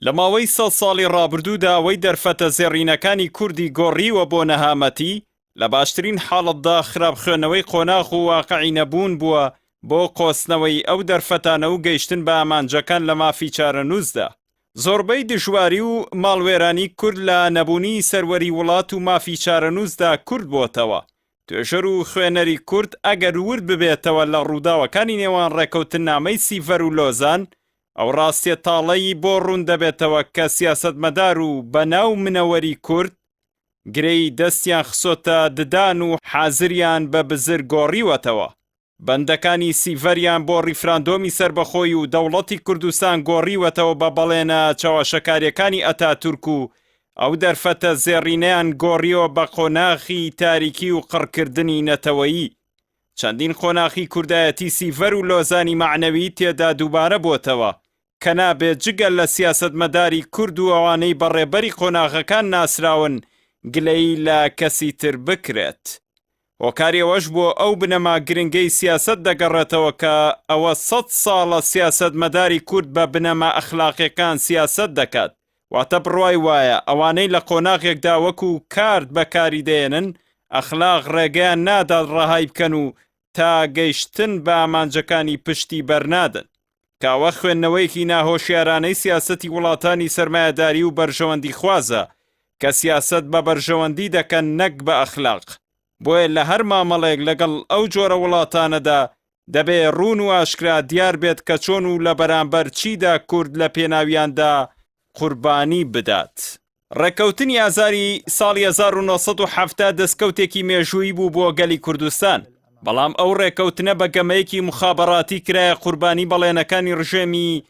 لە ماوەی 100 ساڵی ڕابردوودا ئەوەی دەرفەتە زێڕینەکانی کوردی گۆڕیوە بۆ نەهامەتی لە باشترین حاڵەتدا خراپخوێنەوەی قۆناغ و واقعی نەبوون بووە بۆ قۆستنەوەی ئەو دەرفەتانە و گەیشتن بە ئامانجەکان لە مافی چارەنووسدا. زۆربەی دژواری و ماڵوێرانی کورد لە نەبوونی سەروەری وڵات و مافی چارەنووسدا کورد بۆتەوە. توێژەر و خوێنەری کورد ئەگەر ورد ببێتەوە لە ڕووداوەکانی نێوان ڕێکەوتنامەی سیڤەر و لۆزان، ئەو ڕاستیە تاڵەیی بۆ ڕوون دەبێتەوە کە سیاسەتمەدار و بەناو منەوەری کورد گرەی دەستیان خسۆتە ددان و حازریان بە بزر گۆڕیوەتەوە. بەندەکانی سیڤەریان بۆ ڕیفراندۆمی سربەخۆی و دەوڵەتی کوردستان گۆڕیوەتەوە بە بەڵێنە چاوەشەکاریەکانی ئەتاتورک و ئەو دەرفەتە زێڕینەیان گۆڕیەوە بە قۆناغی تاریکی و قڕکردنی نەتەوەیی. چەندین قۆناغی کوردایەتی سیڤەر و لۆزانی معنەوی تێدا دووبارە بۆتەوە کە نابێت جگەل لە سیاسەتمەداری کورد و ئەوانەی بەڕێبەری قۆناغەکان ناسراون گلەی لە کەسی تر بکرێت. هۆکاریەوەش بۆ ئەو بنەما گرنگەی سیاسەت دەگەڕێتەوە کە ئەوە 100 ساڵە سیاسەتمەداری کورد بە بنەما ئەخلاقیەکان سیاسەت دەکات. واتە بڕوای وایە ئەوانەی لە قۆناغێکدا وەکو کارد بەکاری دێنن ئەخلاق ڕێگەیان نادات ڕەهای بکەن و تا گەیشتن بە ئامانجەکانی پشتی بەرنادن. کاوە خوێندنەوەیەکی ناهۆشیارانەی سیاسەتی وڵاتانی سەرمایەداری و بەرژەوەندی خوازە کە سیاسەت بە بەرژەوەندی دەکەن نەک بە ئەخلاق. بۆیە لە هەر مامەڵێک لەگەڵ ئەو جۆرە وڵاتانەدا دەبێ ڕوون و ئاشکرا دیار بێت کە چۆن و لە بەرامبەر چیدا کورد لە پێناویاندا قوربانی بدات. ڕێکەوتنی ئازاری ساڵی 1970 دەستکەوتێکی مێژووی بوو بۆ گەلی کوردستان، بەڵام ئەو ڕێکەوتنە بە گەمەیەکی مخابەڕاتی کرایە قوربانی بەڵێنەکانی ڕژێمی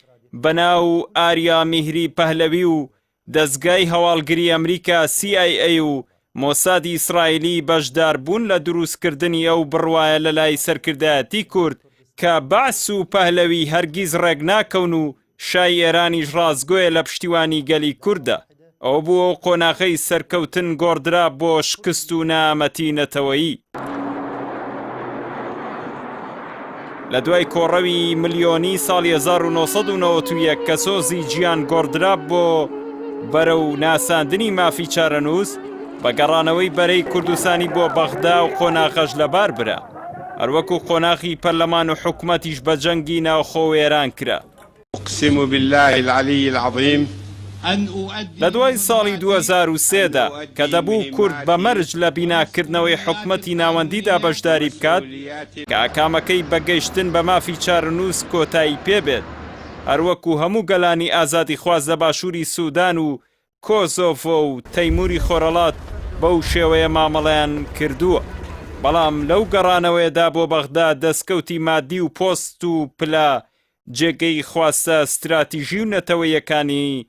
بەناو ئاریا میهری پەهلەوی و دەستگای هەواڵگری ئەمریکا CIA و مۆسادی ئیسرائیلی بەشدار بوون لە دروستکردنی ئەو بڕوایە لە لای سەرکردایەتی کورد کە بەعس و پەهلەوی هەرگیز ڕێک ناکەون و شای ئێرانیش ڕازگۆیە لە پشتیوانی گەلی کووردە. ئەو بوو قۆناغەی سەرکەوتن گۆڕدرا بۆ شکست و نامەتی نەتەوەیی. لە دوای کۆڕەوی ملیۆنی ساڵی 1991 کە سۆزی گیان گۆڕدرا بۆ بەرە و ناساندنی مافی چارەنووس بە گەڕانەوەی بەرەی کوردستانی بۆ بەغدا و قۆناغەش لەبار برا، هەروەکو قۆناغی پەرلەمان و حکومەتیش بە جەنگی ناوخۆ وێران کرا. أقسم بالله العلي العظيم لە دوای ساڵی 2003دا کە دەبوو کورد بە مەرج لە بیناکردنەوەی حکومەتی ناوەندیدا بەشداری بکات کە ئاکامەکەی بەگەیشتن بە مافی چارەنووس کۆتایی پێبێت، هەروەکو هەموو گەلانی ئازادی خواز لە باشووری سوودان و کۆسۆڤۆ و تەیموری خۆرەڵات بەو شێوەیە مامەڵەیان کردووە. بەڵام لەو گەڕانەوەیدا بۆ بەغدا دەستکەوتی مادی و پۆست و پلا جێگەی خواستە استراتیژی و نەتەوەیەکانی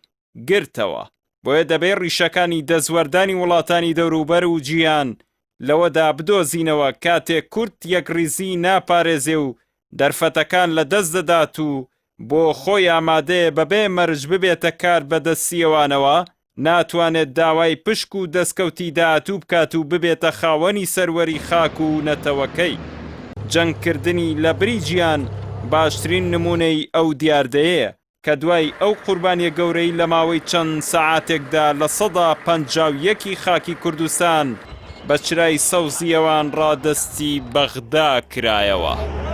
گرتەوە. بۆیە دەبێت ڕیشەکانی دەزوەردانی وڵاتانی دەوروبەر و جیان لەوەدا بدۆزینەوە کاتێک کورد یەکریزی ناپارێزێ و دەرفەتەکان لە دەست دەدات و بۆ خۆی ئامادەیە بەبێ مەرج ببێتە کار بەدەستیەوانەوە، ناتوانێت داوای پشک و دەستکەوتی داهاتوو بکات و ببێتە خاوەنی سەروەری خاک و نەتەوەکەی. جەنگکردنی لە بریجیان باشترین نمونەی ئەو دیاردەیە کە دوای ئەو قوربانیە گەورەی لە ماوەی چەند سەعاتێکدا لە 151 خاکی کوردستان بە چرای سەوزی ئەوان ڕادەستی بەغدا کرایەوە.